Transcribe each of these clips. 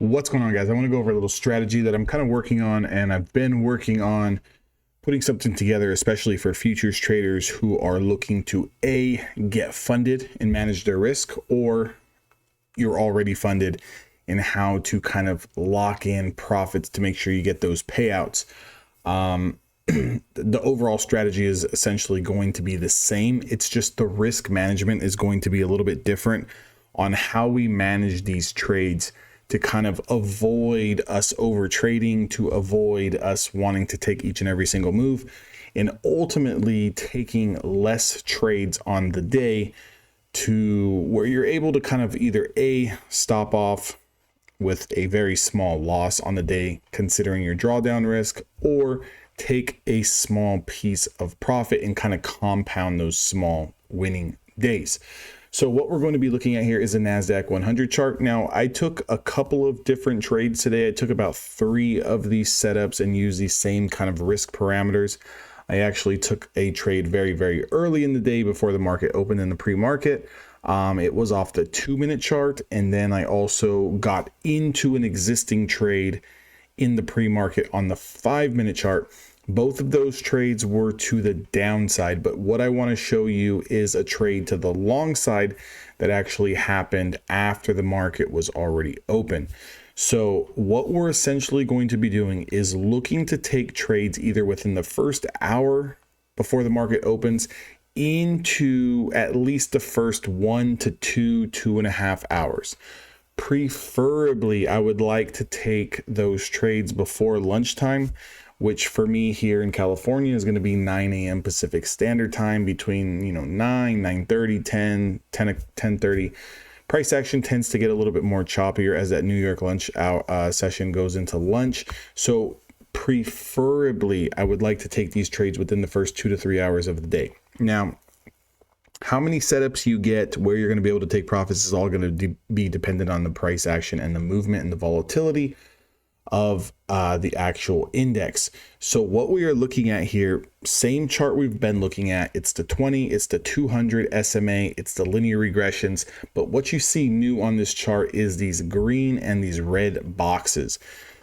What's going on, guys? I want to go over a little strategy that I'm kind of working on, and I've been working on putting something together, especially for futures traders who are looking to get funded and manage their risk, or you're already funded, and how to kind of lock in profits to make sure you get those payouts. The overall strategy is essentially going to be the same. It's just the risk management is going to be a little bit different on how we manage these trades to kind of avoid us over trading, to avoid us wanting to take each and every single move, and ultimately taking less trades on the day to where you're able to kind of either stop off with a very small loss on the day considering your drawdown risk, or take a small piece of profit and kind of compound those small winning days. So what we're going to be looking at here is a NASDAQ 100 chart. Now, I took a couple of different trades today. I took about 3 of these setups and used these same kind of risk parameters. I actually took a trade very, very early in the day before the market opened in the pre-market. It was off the 2-minute chart, and then I also got into an existing trade in the pre-market on the 5-minute chart. Both of those trades were to the downside, but what I want to show you is a trade to the long side that actually happened after the market was already open. So what we're essentially going to be doing is looking to take trades either within the first hour before the market opens into at least the first 1 to 2.5 hours. Preferably, I would like to take those trades before lunchtime, which for me here in California is going to be 9 a.m. Pacific Standard Time, between 9, 9:30, 10, 10:30. Price action tends to get a little bit more choppier as that New York lunch session goes into lunch. So preferably, I would like to take these trades within the first 2 to 3 hours of the day. Now, how many setups you get, where you're going to be able to take profits, is all going to be dependent on the price action and the movement and the volatility of the actual index. So what we are looking at here, same chart we've been looking at. It's the 20, it's the 200 SMA, it's the linear regressions. But what you see new on this chart is these green and these red boxes.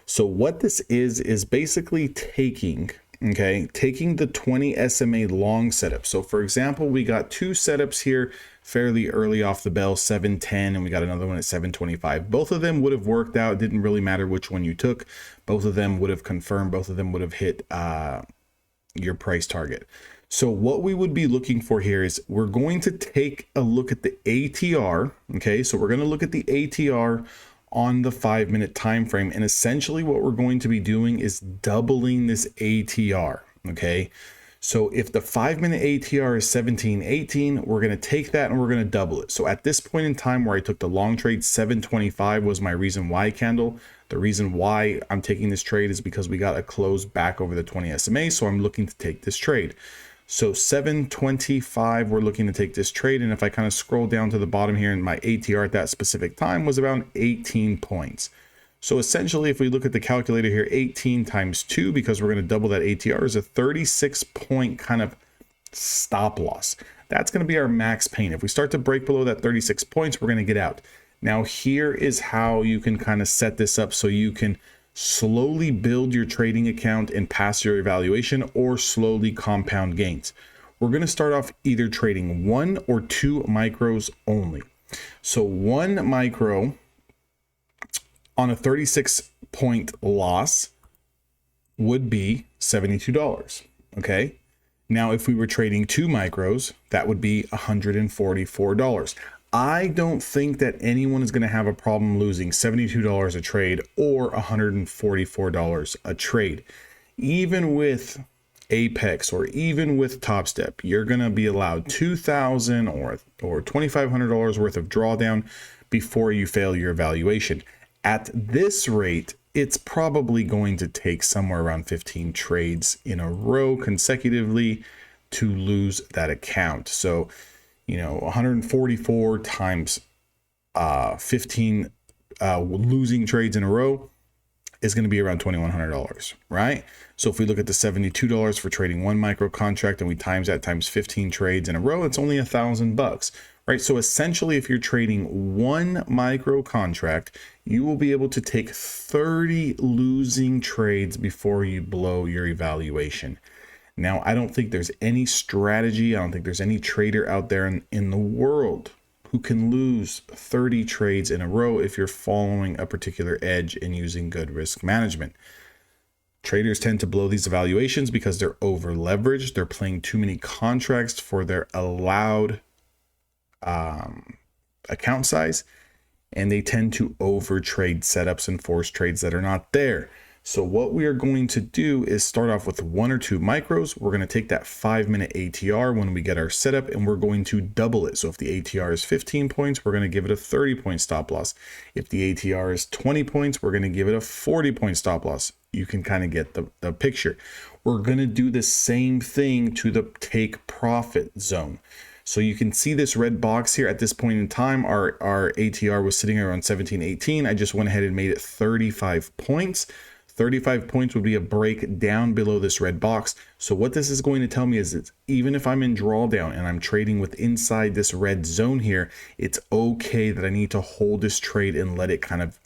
So what this is basically taking the 20 SMA long setup. So for example, we got 2 setups here fairly early off the bell, 7:10, and we got another one at 7:25. Both of them would have worked out. It didn't really matter which one you took. Both of them would have confirmed. Both of them would have hit your price target. So what we would be looking for here is we're going to take a look at the ATR. Okay, so we're going to look at the ATR on the 5-minute time frame, and essentially what we're going to be doing is doubling this ATR. Okay, so if the 5-minute ATR is 17.18, we're going to take that and we're going to double it. So at this point in time where I took the long trade, 7.25 was my reason why candle. The reason why I'm taking this trade is because we got a close back over the 20 SMA, so I'm looking to take this trade. So 7.25, we're looking to take this trade. And if I kind of scroll down to the bottom here, and my ATR at that specific time was around 18 points. So essentially, if we look at the calculator here, 18 times 2, because we're going to double that ATR, is a 36-point kind of stop loss. That's going to be our max pain. If we start to break below that 36 points, we're going to get out. Now, here is how you can kind of set this up so you can slowly build your trading account and pass your evaluation, or slowly compound gains. We're going to start off either trading 1 or 2 micros only. So 1 micro on a 36-point loss would be $72. Okay. Now, if we were trading 2 micros, that would be $144. I don't think that anyone is going to have a problem losing $72 a trade or $144 a trade. Even with Apex or even with Top Step, you're going to be allowed $2,000 or $2,500 worth of drawdown before you fail your evaluation. At this rate, it's probably going to take somewhere around 15 trades in a row consecutively to lose that account. So 144 times 15 losing trades in a row, is going to be around $2,100, right? So if we look at the $72 for trading one micro contract and we times that times 15 trades in a row, it's only $1,000, right? So essentially, if you're trading one micro contract, you will be able to take 30 losing trades before you blow your evaluation. Now, I don't think there's any strategy, I don't think there's any trader out there in the world who can lose 30 trades in a row if you're following a particular edge and using good risk management. Traders tend to blow these evaluations because they're over leveraged. They're playing too many contracts for their allowed account size, and they tend to over trade setups and force trades that are not there. So what we are going to do is start off with one or two micros. We're going to take that 5-minute ATR when we get our setup, and we're going to double it. So if the ATR is 15 points, we're going to give it a 30-point stop loss. If the ATR is 20 points, we're going to give it a 40-point stop loss. You can kind of get the picture. We're going to do the same thing to the take profit zone. So you can see this red box here. At this point in time, our ATR was sitting around 17, 18. I just went ahead and made it 35 points. 35 points would be a break down below this red box. So what this is going to tell me is that even if I'm in drawdown and I'm trading with inside this red zone here, it's okay that I need to hold this trade and let it kind of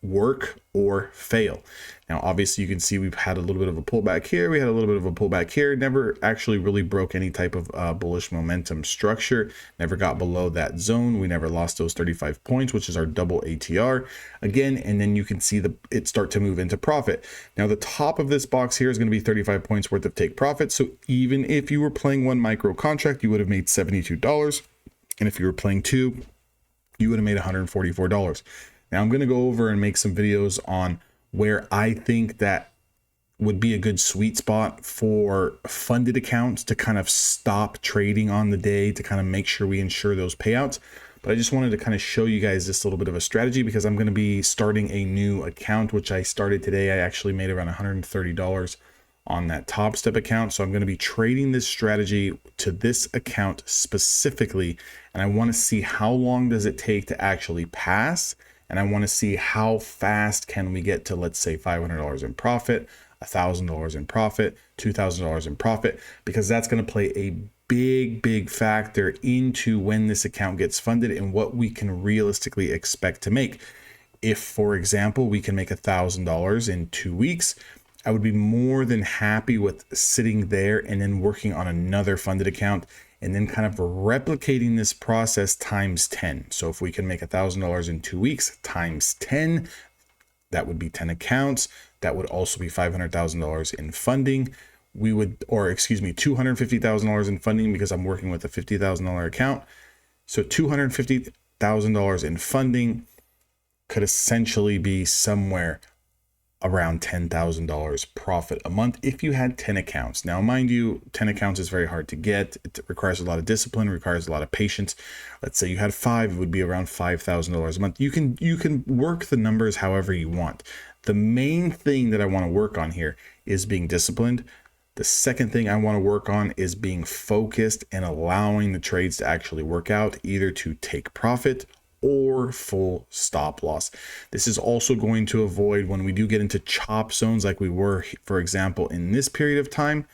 work or fail. Now, obviously, you can see we've had a little bit of a pullback here. We had a little bit of a pullback here. Never actually really broke any type of bullish momentum structure. Never got below that zone. We never lost those 35 points, which is our double ATR again. And then you can see it start to move into profit. Now, the top of this box here is going to be 35 points worth of take profit. So even if you were playing one micro contract, you would have made $72. And if you were playing two, you would have made $144. Now I'm going to go over and make some videos on where I think that would be a good sweet spot for funded accounts to kind of stop trading on the day to kind of make sure we ensure those payouts. But I just wanted to kind of show you guys this little bit of a strategy because I'm going to be starting a new account, which I started today. I actually made around $130 on that Top Step account. So I'm going to be trading this strategy to this account specifically. And I want to see how long does it take to actually pass. And I want to see how fast can we get to, let's say, $500 in profit, $1,000 in profit, $2,000 in profit, because that's going to play a big factor into when this account gets funded and what we can realistically expect to make. If, for example, we can make $1,000 in 2 weeks, I would be more than happy with sitting there and then working on another funded account and then kind of replicating this process times 10. So if we can make $1,000 in 2 weeks times 10, that would be 10 accounts. That would also be $500,000 in funding. $250,000 in funding because I'm working with a $50,000 account. So $250,000 in funding could essentially be somewhere around $10,000 profit a month if you had 10 accounts. Now, mind you, 10 accounts is very hard to get. It requires a lot of discipline, requires a lot of patience. Let's say you had 5, it would be around $5,000 a month. You can work the numbers however you want. The main thing that I want to work on here is being disciplined. The second thing I want to work on is being focused and allowing the trades to actually work out, either to take profit or full stop loss. This is also going to avoid when we do get into chop zones like we were, for example, in this period of time.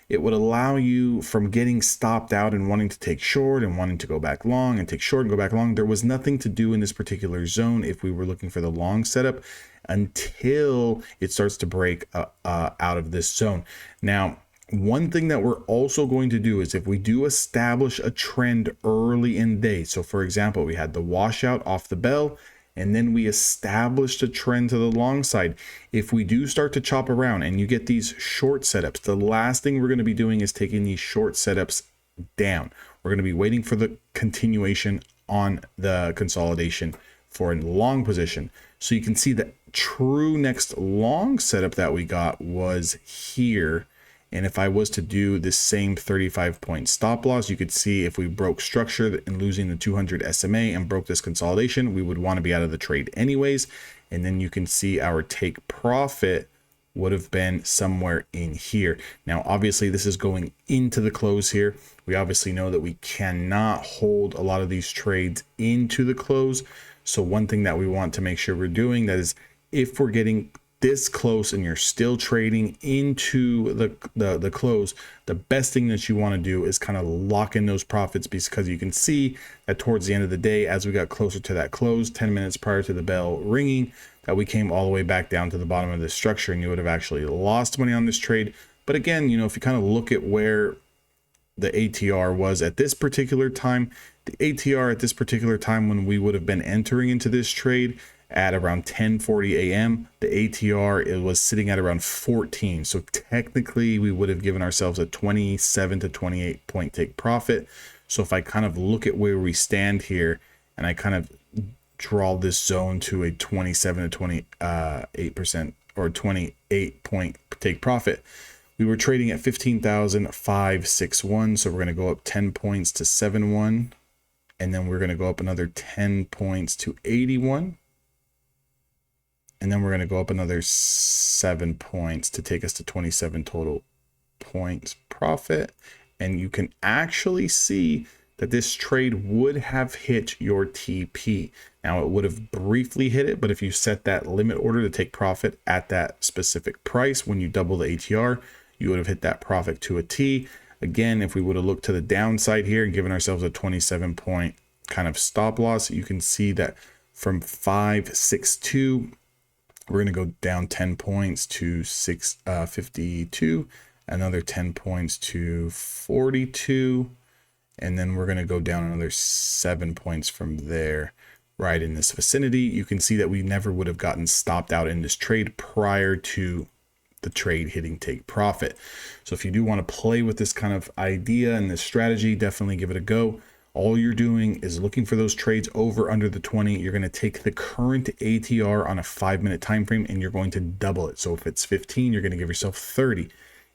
It would allow you from getting stopped out and wanting to take short and wanting to go back long and take short and go back long. There was nothing to do in this particular zone if we were looking for the long setup until it starts to break out of this zone. Now, one thing that we're also going to do is if we do establish a trend early in the day. So for example, we had the washout off the bell and then we established a trend to the long side. If we do start to chop around and you get these short setups, the last thing we're going to be doing is taking these short setups down. We're going to be waiting for the continuation on the consolidation for a long position. So you can see the true next long setup that we got was here. And if I was to do the same 35-point stop loss, you could see if we broke structure and losing the 200 SMA and broke this consolidation, we would want to be out of the trade anyways. And then you can see our take profit would have been somewhere in here. Now, obviously, this is going into the close here. We obviously know that we cannot hold a lot of these trades into the close. So one thing that we want to make sure we're doing that is if we're getting this close and you're still trading into the close, the best thing that you want to do is kind of lock in those profits, because you can see that towards the end of the day, as we got closer to that close 10 minutes prior to the bell ringing, that we came all the way back down to the bottom of this structure, and you would have actually lost money on this trade. But again, you know, if you kind of look at where the ATR was at this particular time, the ATR at this particular time when we would have been entering into this trade at around 10:40 a.m., the ATR, it was sitting at around 14. So technically we would have given ourselves a 27 to 28 point take profit. So if I kind of look at where we stand here and I kind of draw this zone to a 27 to 28% or 28 point take profit, we were trading at 15,561. So we're going to go up 10 points to 71. And then we're going to go up another 10 points to 81. And then we're going to go up another 7 points to take us to 27 total points profit. And you can actually see that this trade would have hit your TP. Now it would have briefly hit it, but if you set that limit order to take profit at that specific price, when you double the ATR, you would have hit that profit to a T. Again, if we would have looked to the downside here and given ourselves a 27 point kind of stop loss, you can see that from 562, we're going to go down 10 points to 652, another 10 points to 42, and then we're going to go down another 7 points from there, right in this vicinity. You can see that we never would have gotten stopped out in this trade prior to the trade hitting take profit. So if you do want to play with this kind of idea and this strategy, definitely give it a go. All you're doing is looking for those trades over under the 20. You're going to take the current ATR on a 5-minute time frame and you're going to double it. So if it's 15, you're going to give yourself 30.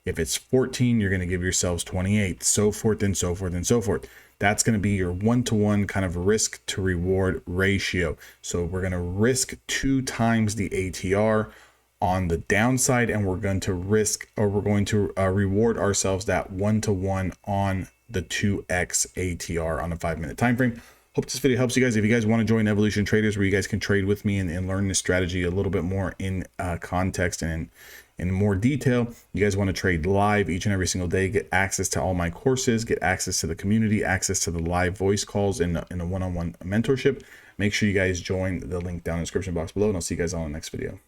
If it's 14, you're going to give yourselves 28, so forth and so forth and so forth. That's going to be your one-to-one kind of risk to reward ratio. So we're going to risk 2 times the ATR on the downside, and we're going to reward ourselves that 1-to-1 on the 2x ATR on a 5-minute time frame. Hope this video helps you guys. If you guys want to join Evolution Traders, where you guys can trade with me and learn this strategy a little bit more in context and in more detail, you guys want to trade live each and every single day, get access to all my courses, get access to the community, access to the live voice calls in a one-on-one mentorship, make sure you guys join the link down in the description box below, and I'll see you guys all in the next video.